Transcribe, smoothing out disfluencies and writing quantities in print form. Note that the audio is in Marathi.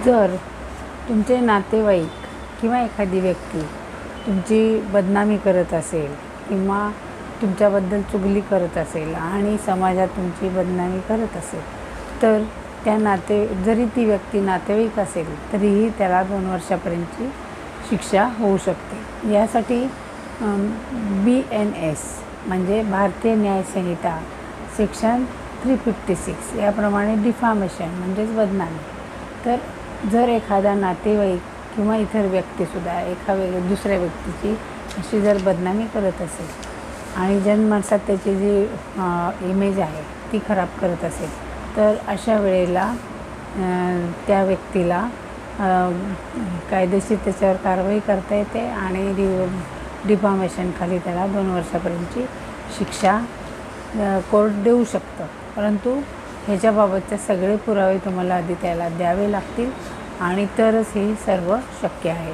जर तुमचे नातेवाईक किंवा एखादी व्यक्ती तुमची बदनामी करत असेल किंवा तुमच्याबद्दल चुगली करत असेल आणि समाजात तुमची बदनामी करत असेल, तर जरी ती व्यक्ती नातेवाईक असेल तरीही त्याला 2 वर्षापर्यंतची शिक्षा होऊ शकते. यासाठी BNS म्हणजे भारतीय न्याय संहिता सेक्शन 356 याप्रमाणे डिफामेशन म्हणजेच बदनामी. तर जर एखादा नातेवाईक किंवा इतर व्यक्तीसुद्धा दुसऱ्या व्यक्तीची अशी जर बदनामी करत असेल आणि जनमानसात त्याची जी इमेज आहे ती खराब करत असेल, तर अशा वेळेला त्या व्यक्तीला कायदेशीर त्याच्यावर कारवाई करता येते आणि डिफामेशनखाली त्याला 2 वर्षापर्यंतची शिक्षा कोर्ट देऊ शकतं. परंतु ह्याच्याबाबतचे सगळे पुरावे तुम्हाला आधी त्याला द्यावे लागतील आणि तरच हे सर्व शक्य आहे.